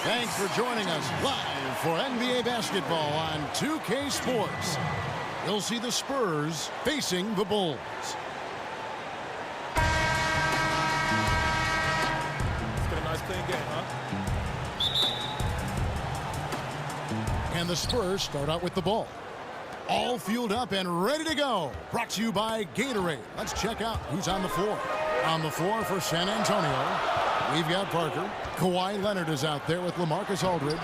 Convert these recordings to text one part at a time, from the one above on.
Thanks for joining us live for NBA basketball on 2K Sports. You'll see the Spurs facing the Bulls. Let's get a nice clean game, huh? And the Spurs start out with the ball. All fueled up and ready to go. Brought to you by Gatorade. Let's check out who's on the floor. On the floor for San Antonio, we've got Parker. Kawhi Leonard is out there with LaMarcus Aldridge.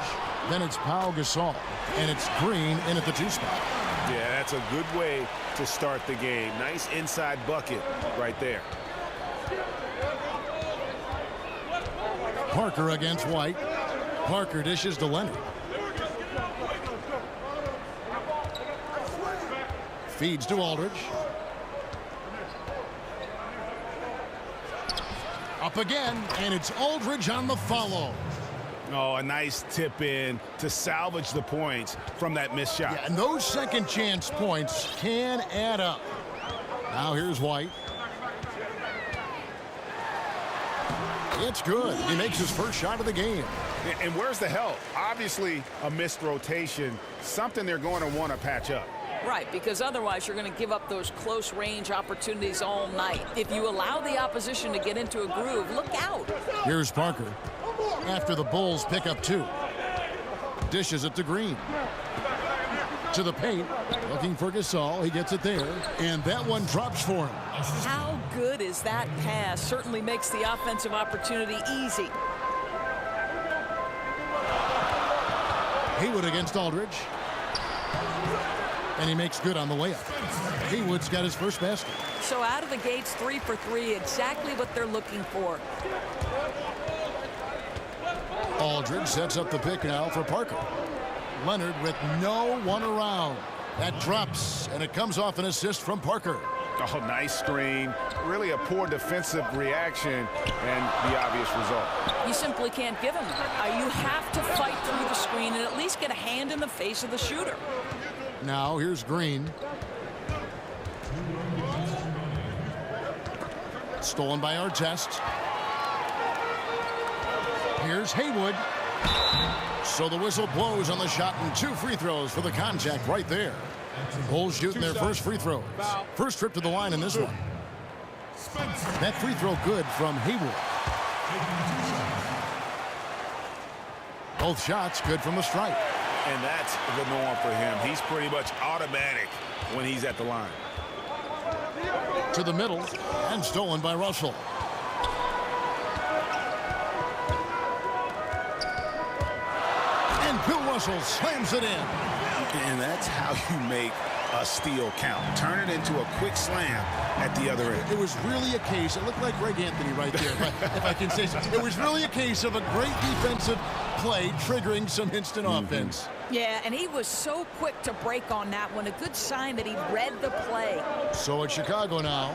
Then it's Pau Gasol. And it's Green in at the 2 spot. Yeah, that's a good way to start the game. Nice inside bucket right there. Parker against White. Parker dishes to Leonard. Feeds to Aldridge. Up again, and it's Aldridge on the follow. Oh, a nice tip in to salvage the points from that missed shot. Yeah, and those second chance points can add up. Now here's White. It's good. He makes his first shot of the game. And where's the help? Obviously, a missed rotation, something they're going to want to patch up. Right, because otherwise you're going to give up those close range opportunities all night. If you allow the opposition to get into a groove, look out. Here's Parker. After the Bulls pick up 2. Dishes it to Green. To the paint. Looking for Gasol. He gets it there. And that one drops for him. How good is that pass? Certainly makes the offensive opportunity easy. Haywood against Aldridge. And he makes good on the layup. Haywood's got his first basket. So out of the gates, 3 for 3, exactly what they're looking for. Aldridge sets up the pick now for Parker. Leonard with no one around. That drops, and it comes off an assist from Parker. Oh, nice screen. Really a poor defensive reaction, and the obvious result. You simply can't give him that. You have to fight through the screen and at least get a hand in the face of the shooter. Now here's Green. Stolen by Artest. Here's Haywood. So the whistle blows on the shot and 2 free throws for the contact right there. Bulls shooting their first free throws. First trip to the line in this one. That free throw good from Haywood. Both shots good from the stripe. And that's the norm for him. He's pretty much automatic when he's at the line. To the middle and stolen by Russell. And Bill Russell slams it in. And that's how you make a steal count. Turn it into a quick slam at the other end. It was really a case, it looked like Greg Anthony right there, if I can say so. It was really a case of a great defensive play triggering some instant offense. Yeah, and he was so quick to break on that one. A good sign that he read the play. So it's Chicago now,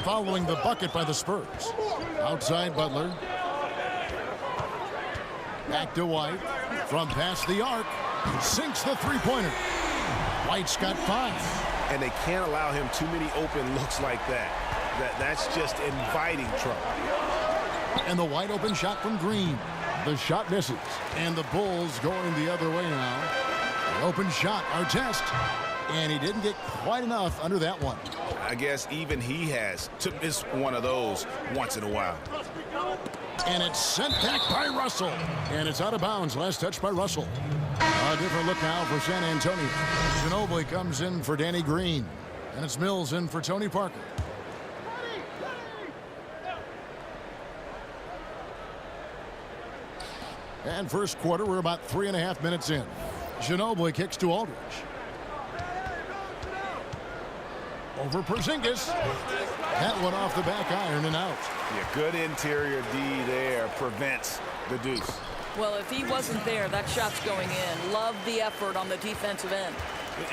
following the bucket by the Spurs. Outside Butler. Back to White. From past the arc. Sinks the three-pointer. White's got 5. And they can't allow him too many open looks like that. That's just inviting trouble. And the wide open shot from Green. The shot misses. And the Bulls going the other way now. The open shot, Artest. And he didn't get quite enough under that one. I guess even he has to miss one of those once in a while. And it's sent back by Russell. And it's out of bounds. Last touch by Russell. A different look now for San Antonio. Ginobili comes in for Danny Green. And it's Mills in for Tony Parker. And first quarter, we're about 3.5 minutes in. Ginobili kicks to Aldridge. Over Porzingis. That one off the back iron and out. Yeah, good interior D there. Prevents the deuce. Well, if he wasn't there, that shot's going in. Love the effort on the defensive end.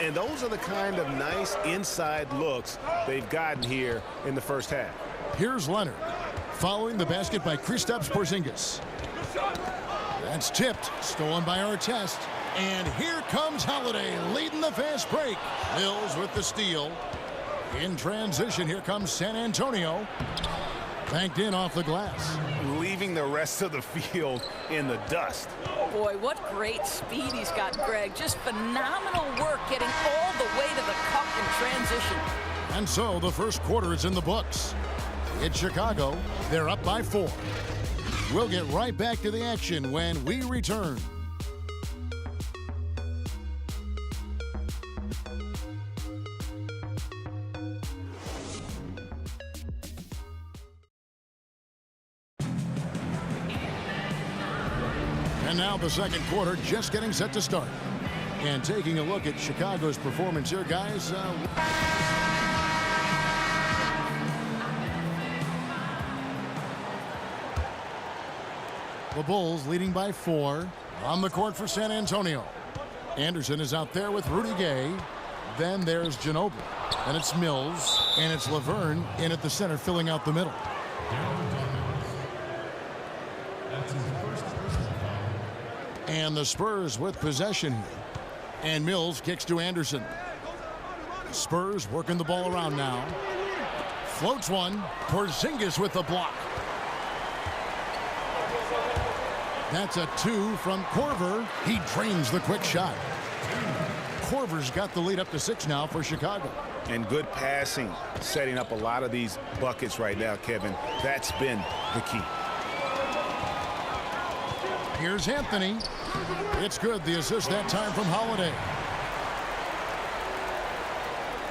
And those are the kind of nice inside looks they've gotten here in the first half. Here's Leonard. Following the basket by Kristaps Porzingis. That's tipped. Stolen by Artest. And here comes Holiday leading the fast break. Mills with the steal. In transition, here comes San Antonio. Banked in off the glass. leaving the rest of the field in the dust. Boy, what great speed he's got, Greg. Just phenomenal work getting all the way to the cup in transition. And so the first quarter is in the books. It's Chicago. They're up by 4. We'll get right back to the action when we return. And now the second quarter just getting set to start. And taking a look at Chicago's performance here, guys. The Bulls leading by 4 on the court for San Antonio. Anderson is out there with Rudy Gay. Then there's Ginobili. And it's Mills. And it's Laverne in at the center filling out the middle. And the Spurs with possession here. And Mills kicks to Anderson. Spurs working the ball around now. Floats one. Porzingis with the block. That's a 2 from Korver. He drains the quick shot. Korver's got the lead up to 6 now for Chicago. And good passing, setting up a lot of these buckets right now, Kevin. That's been the key. Here's Anthony. It's good. The assist that time from Holiday.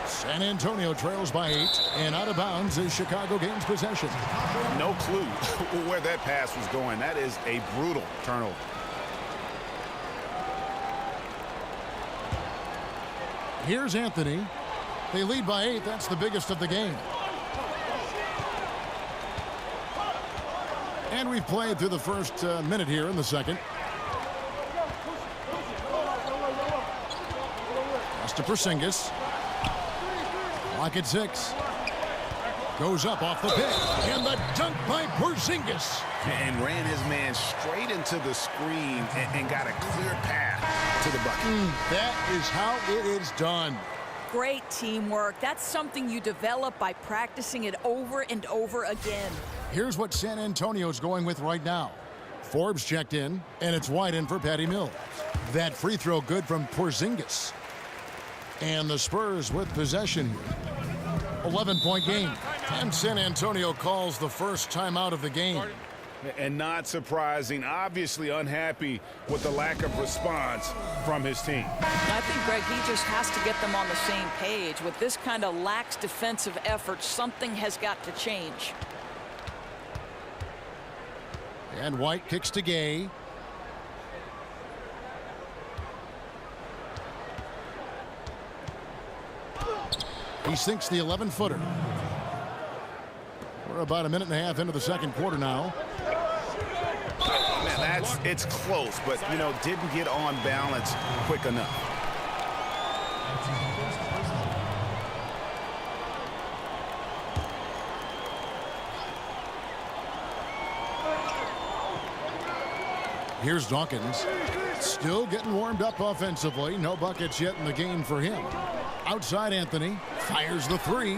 San Antonio trails by 8, and out of bounds as Chicago gains possession. No clue where that pass was going. That is a brutal turnover. Here's Anthony. They lead by 8. That's the biggest of the game. And we've played through the first minute here in the second. Pass to Porzingis. Lock at 6. Goes up off the pick. And the dunk by Porzingis. And ran his man straight into the screen and got a clear path to the bucket. That is how it is done. Great teamwork. That's something you develop by practicing it over and over again. Here's what San Antonio's going with right now. Forbes checked in, and it's wide in for Patty Mills. That free throw good from Porzingis. And the Spurs with possession here. 11-point game. And San Antonio calls the first timeout of the game. And not surprising, obviously unhappy with the lack of response from his team. I think, Greg, he just has to get them on the same page. With this kind of lax defensive effort, something has got to change. And White kicks to Gay. He sinks the 11-footer. We're about a minute and a half into the second quarter now. Man, it's close, but, you know, didn't get on balance quick enough. Here's Dawkins. Still getting warmed up offensively. No buckets yet in the game for him. Outside Anthony. Fires the 3.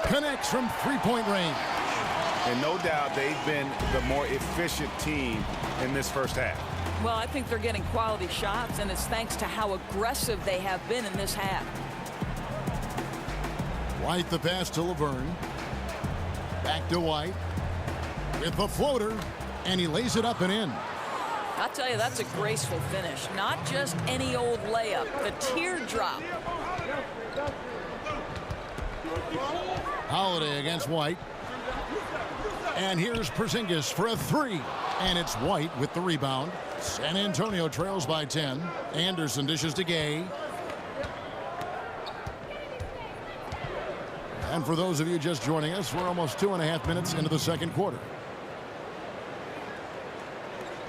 Connects from three-point range. And no doubt they've been the more efficient team in this first half. Well, I think they're getting quality shots, and it's thanks to how aggressive they have been in this half. White the pass to Laverne. Back to White. With the floater. And he lays it up and in. I'll tell you, that's a graceful finish. Not just any old layup. The teardrop. Holiday against White. And here's Porzingis for a 3. And it's White with the rebound. San Antonio trails by 10. Anderson dishes to Gay. And for those of you just joining us, we're almost 2.5 minutes into the second quarter.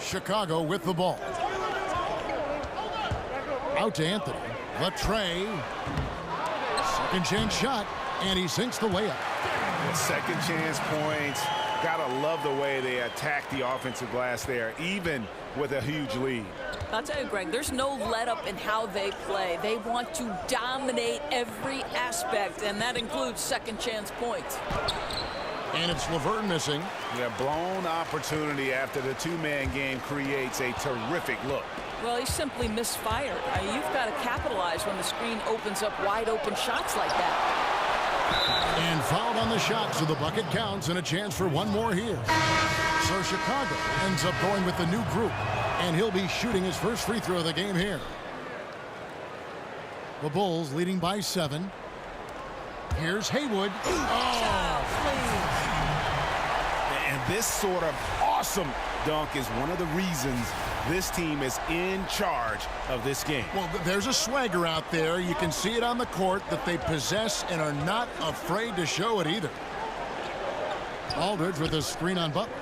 Chicago with the ball. Out to Anthony. The tray. Second chance shot. And he sinks the layup. Second chance points. Gotta love the way they attack the offensive glass there, even with a huge lead. I'll tell you, Greg, there's no let up in how they play. They want to dominate every aspect, and that includes second chance points. And it's Laverne missing. Yeah, blown opportunity after the two-man game creates a terrific look. Well, he simply misfired. You've got to capitalize when the screen opens up wide open shots like that. And fouled on the shot, so the bucket counts and a chance for one more here. So Chicago ends up going with the new group, and he'll be shooting his first free throw of the game here. The Bulls leading by 7. Here's Haywood. And this sort of awesome dunk is one of the reasons this team is in charge of this game. Well, there's a swagger out there. You can see it on the court that they possess and are not afraid to show it either. Aldridge with a screen on Butler.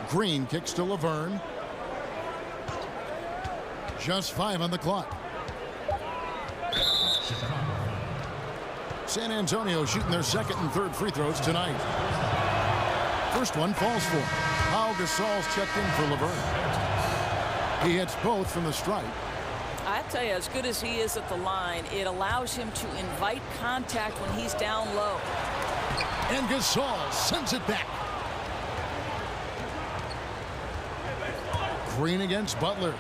Green kicks to Laverne. Just 5 on the clock. San Antonio shooting their second and third free throws tonight. First one falls for him. Pau Gasol's checked in for Laverne. He hits both from the stripe. I tell you, as good as he is at the line, it allows him to invite contact when he's down low. And Gasol sends it back. Green against Butler.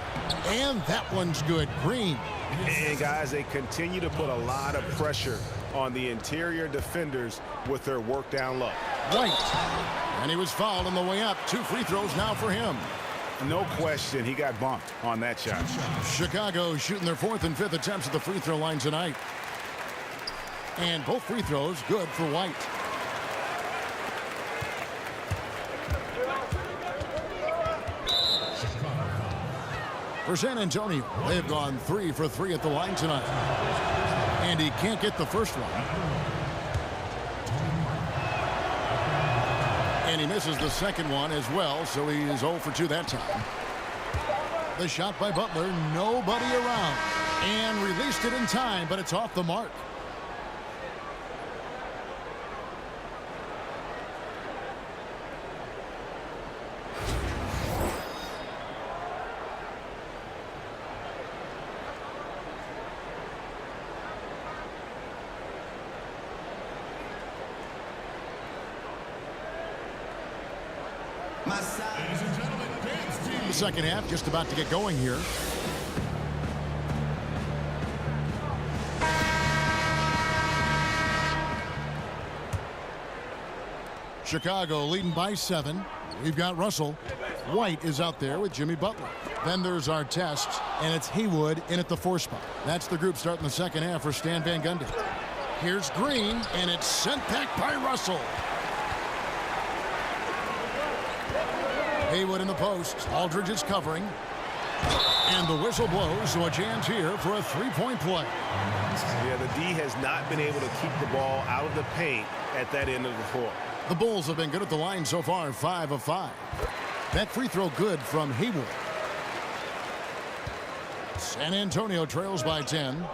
And that one's good. Green. And guys, they continue to put a lot of pressure on the interior defenders with their work down low. White. And he was fouled on the way up. 2 free throws now for him. No question, he got bumped on that shot. Chicago shooting their 4th and 5th attempts at the free throw line tonight. And both free throws good for White. For San Antonio, they've gone 3 for 3 at the line tonight. And he can't get the first one. And he misses the second one as well, so he is 0 for 2 that time. The shot by Butler, nobody around. And released it in time, but it's off the mark. The second half just about to get going here. Chicago leading by 7. We've got Russell. White is out there with Jimmy Butler. Then there's our test, and it's Haywood in at the 4 spot. That's the group starting the second half for Stan Van Gundy. Here's Green, and it's sent back by Russell. Haywood in the post. Aldridge is covering. And the whistle blows, so a chance here for a 3-point play. Yeah, the D has not been able to keep the ball out of the paint at that end of the floor. The Bulls have been good at the line so far, 5 of 5. That free throw good from Haywood. San Antonio trails by 10.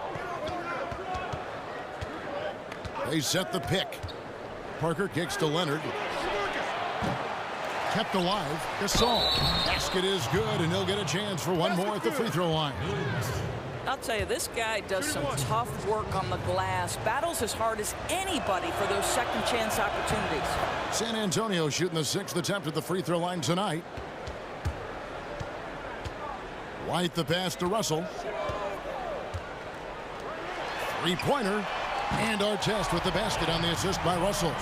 They set the pick. Parker kicks to Leonard. Kept alive. Gasol. Basket is good, and he'll get a chance for one more at the free throw line. I'll tell you, this guy does some tough work on the glass. Battles as hard as anybody for those second chance opportunities. San Antonio shooting the 6th attempt at the free throw line tonight. White the pass to Russell. 3-pointer. And Artest with the basket on the assist by Russell.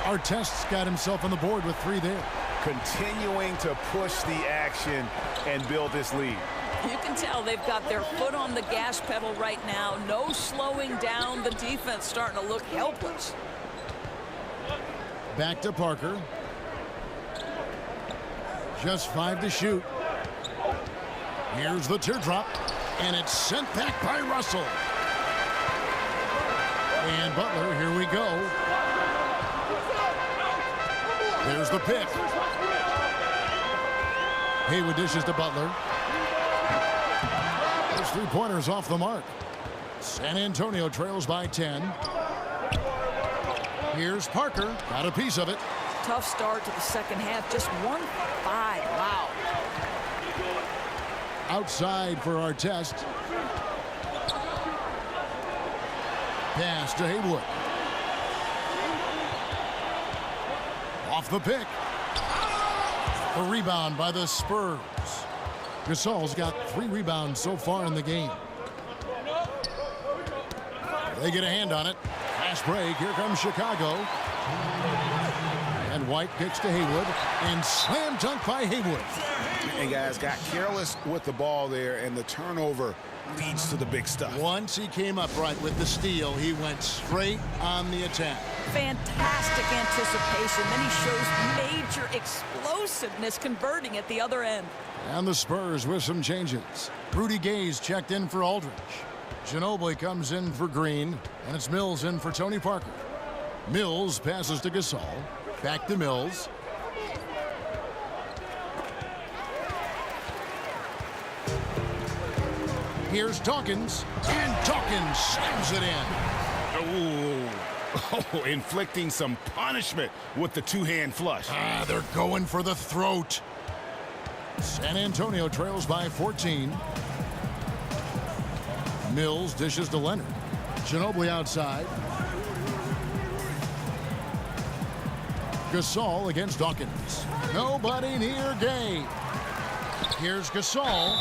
Artest's got himself on the board with 3 there. Continuing to push the action and build this lead. You can tell they've got their foot on the gas pedal right now. No slowing down. The defense starting to look helpless. Back to Parker. Just 5 to shoot. Here's the teardrop. And it's sent back by Russell. And Butler, here we go. There's the pick. Haywood dishes to Butler. Those 3-pointers off the mark. San Antonio trails by 10. Here's Parker. Got a piece of it. Tough start to the second half. Just 1 for 5. Wow. Outside for Artest. Pass to Haywood. Off the pick. A rebound by the Spurs. Gasol's got 3 rebounds so far in the game. They get a hand on it. Fast break. Here comes Chicago. And White kicks to Haywood. And slam dunk by Haywood. And guys got careless with the ball there, and the turnover leads to the big stuff. Once he came up right with the steal, he went straight on the attack. Fantastic anticipation. Then he shows major explosiveness converting at the other end. And the Spurs with some changes. Rudy Gay's checked in for Aldridge. Ginobili comes in for Green, and it's Mills in for Tony Parker. Mills passes to Gasol. Back to Mills. Here's Dawkins, and Dawkins slams it in. Oh, inflicting some punishment with the two-hand flush. They're going for the throat. San Antonio trails by 14. Mills dishes to Leonard. Ginobili outside. Gasol against Dawkins. Nobody near Gay. Here's Gasol.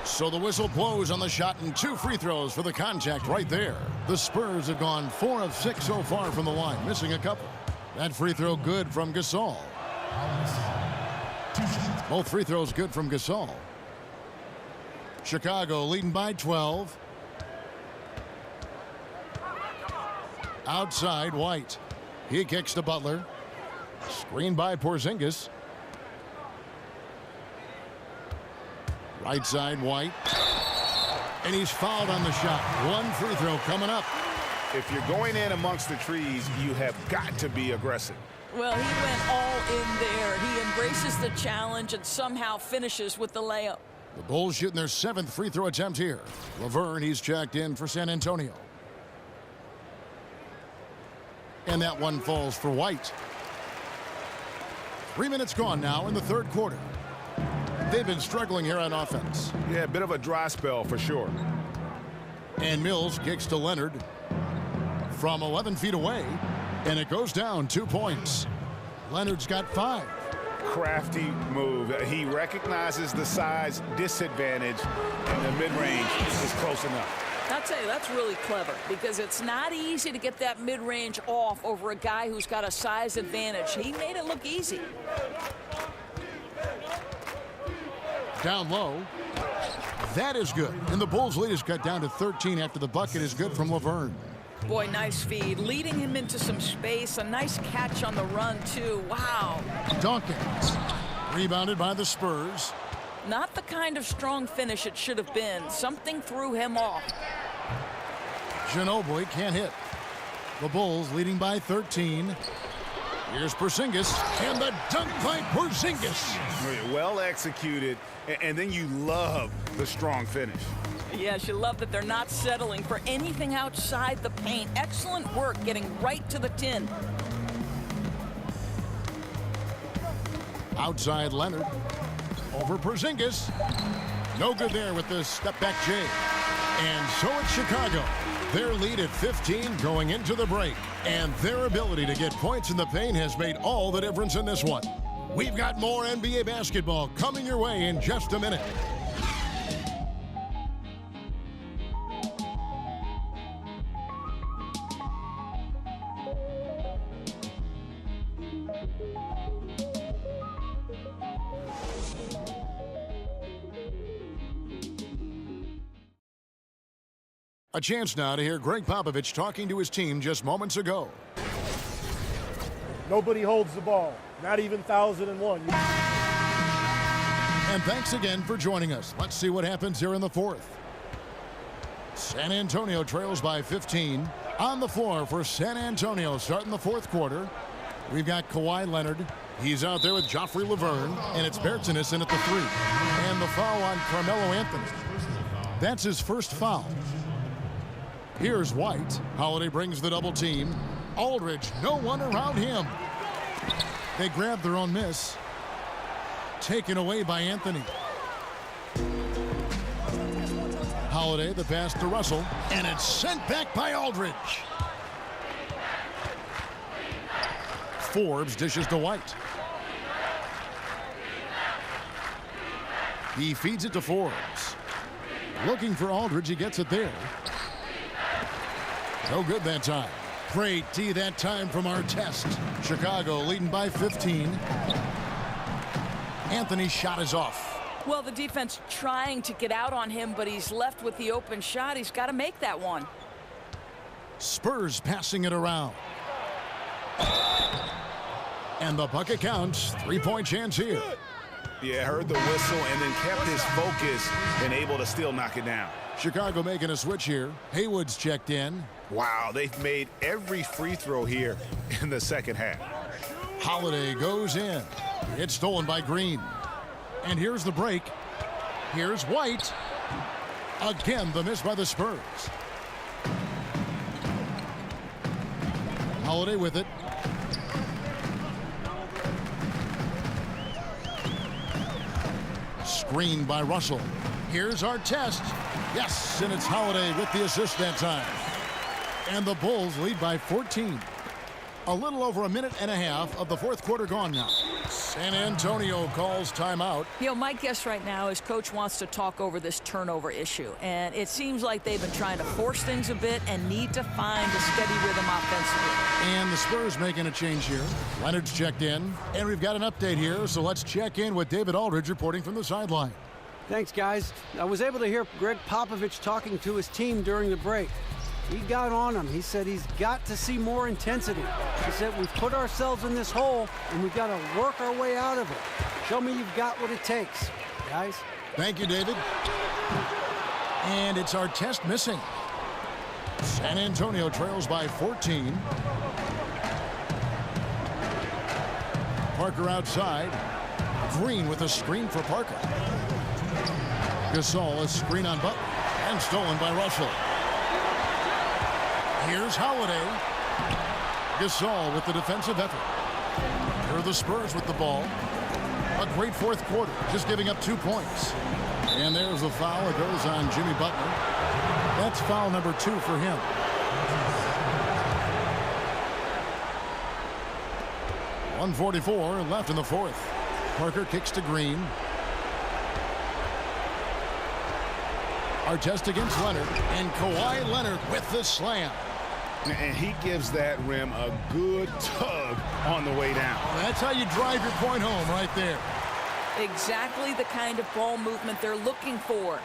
So the whistle blows on the shot, and 2 free throws for the contact right there. The Spurs have gone 4 of 6 so far from the line, missing a couple. That free throw good from Gasol. Both free throws good from Gasol. Chicago leading by 12. Outside, White. He kicks to Butler. Screen by Porzingis. Right side, White. And he's fouled on the shot. 1 free throw coming up. If you're going in amongst the trees, you have got to be aggressive. Well, he went all in there. He embraces the challenge and somehow finishes with the layup. The Bulls shooting their 7th free throw attempt here. Laverne, he's checked in for San Antonio. And that one falls for White. 3 minutes gone now in the 3rd quarter. They've been struggling here on offense. Yeah, a bit of a dry spell for sure. And Mills kicks to Leonard from 11 feet away, and it goes down 2 points. Leonard's got 5. Crafty move. He recognizes the size disadvantage, and the mid-range is close enough. I'll tell you, that's really clever because it's not easy to get that mid-range off over a guy who's got a size advantage. He made it look easy. Down low. That is good. And the Bulls' lead is cut down to 13 after the bucket is good from Laverne. Boy, nice feed. Leading him into some space. A nice catch on the run, too. Wow. Dawkins. Rebounded by the Spurs. Not the kind of strong finish it should have been. Something threw him off. Ginobili can't hit. The Bulls leading by 13. Here's Porzingis, and the dunk by Porzingis. Well executed, and then you love the strong finish. Yes, you love that they're not settling for anything outside the paint. Excellent work getting right to the tin. Outside Leonard. Over Porzingis. No good there with the step-back J. And so it's Chicago. Their lead at 15 going into the break. And their ability to get points in the paint has made all the difference in this one. We've got more NBA basketball coming your way in just a minute. A chance now to hear Greg Popovich talking to his team just moments ago. Nobody holds the ball, not even 1,001. And thanks again for joining us. Let's see what happens here in the 4th. San Antonio trails by 15. On the floor for San Antonio starting the 4th quarter. We've got Kawhi Leonard. He's out there with Joffrey Laverne. And it's Bertans in at the 3. And the foul on Carmelo Anthony. That's his first foul. Here's White. Holiday brings the double team. Aldridge, no one around him. They grab their own miss. Taken away by Anthony. Holiday, the pass to Russell. And it's sent back by Aldridge. Forbes dishes to White. He feeds it to Forbes. Looking for Aldridge. He gets it there. No good that time. Great D that time from Artest. Chicago leading by 15. Anthony's shot is off. Well, the defense trying to get out on him, but he's left with the open shot. He's got to make that one. Spurs passing it around. And the bucket counts. 3-point chance here. Yeah, heard the whistle and then kept his focus and able to still knock it down. Chicago making a switch here. Haywood's checked in. Wow, they've made every free throw here in the second half. Holiday goes in. It's stolen by Green. And here's the break. Here's White. Again, the miss by the Spurs. Holiday with it. Screen by Russell. Here's Artest. Yes, and it's Holiday with the assist that time. And the Bulls lead by 14. A little over a minute and a half of the fourth quarter gone now. San Antonio calls timeout. You know, my guess right now is Coach wants to talk over this turnover issue. And it seems like they've been trying to force things a bit and need to find a steady rhythm offensively. And the Spurs making a change here. Leonard's checked in. And we've got an update here, so let's check in with David Aldridge reporting from the sideline. Thanks, guys. I was able to hear Greg Popovich talking to his team during the break. He got on him. He said he's got to see more intensity. He said we've put ourselves in this hole and we've got to work our way out of it. Show me you've got what it takes, guys. Thank you, David. And it's Artest missing. San Antonio trails by 14. Parker outside. Green with a screen for Parker. Gasol, a screen on Butler. And stolen by Russell. Here's Holiday. Gasol with the defensive effort. Here are the Spurs with the ball. A great fourth quarter, just giving up 2 points. And there's a foul. It goes on Jimmy Butler. That's foul number 2 for him. .144 left in the fourth. Parker kicks to Green. Artest against Leonard. And Kawhi Leonard with the slam. And he gives that rim a good tug on the way down. That's how you drive your point home right there. Exactly the kind of ball movement they're looking for.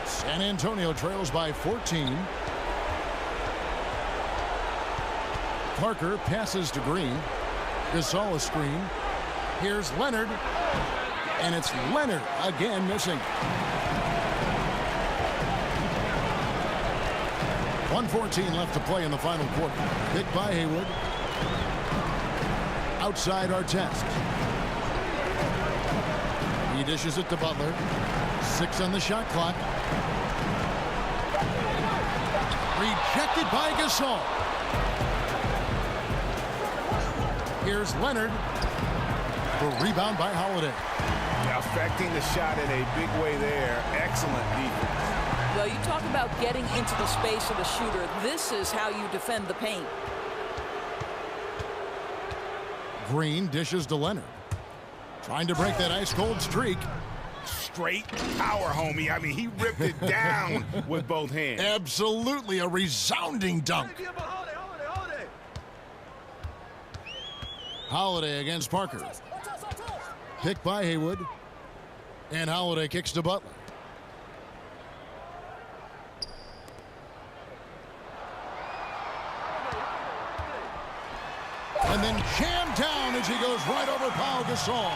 San Antonio trails by 14. Parker passes to Green. Gasol a screen. Here's Leonard. And it's Leonard again missing. 1:14 left to play in the final quarter. Picked by Haywood. Outside Artest. He dishes it to Butler. 6 on the shot clock. Rejected by Gasol. Here's Leonard. The rebound by Holiday. Affecting the shot in a big way there. Excellent defense. Well, you talk about getting into the space of the shooter. This is how you defend the paint. Green dishes to Leonard. Trying to break that ice-cold streak. Straight power, homie. I mean, he ripped it down with both hands. Absolutely a resounding dunk. Holiday against Parker. Picked by Haywood. And Holiday kicks to Butler. And then jammed down as he goes right over Pau Gasol.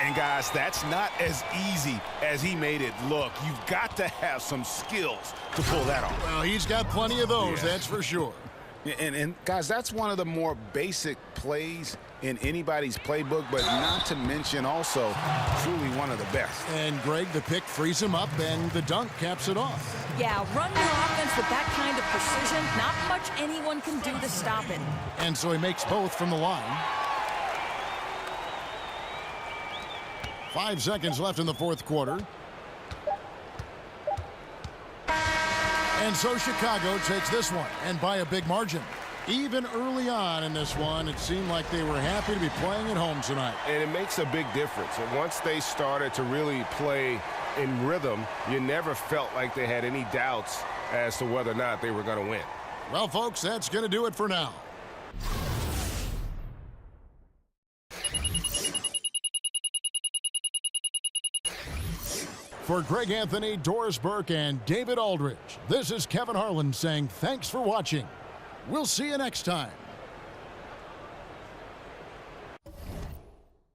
And guys, that's not as easy as he made it look. You've got to have some skills to pull that off. Well, he's got plenty of those, that's for sure. And guys, that's one of the more basic plays in anybody's playbook, but not to mention also truly one of the best. And Greg, the pick frees him up, and the dunk caps it off. Yeah, run your offense with that kind of precision. Not much anyone can do to stop it. And so he makes both from the line. 5 seconds left in the fourth quarter. And so Chicago takes this one, and by a big margin. Even early on in this one, it seemed like they were happy to be playing at home tonight. And it makes a big difference. And once they started to really play in rhythm, you never felt like they had any doubts as to whether or not they were going to win. Well, folks, that's going to do it for now. For Greg Anthony, Doris Burke, and David Aldridge, this is Kevin Harlan saying thanks for watching. We'll see you next time.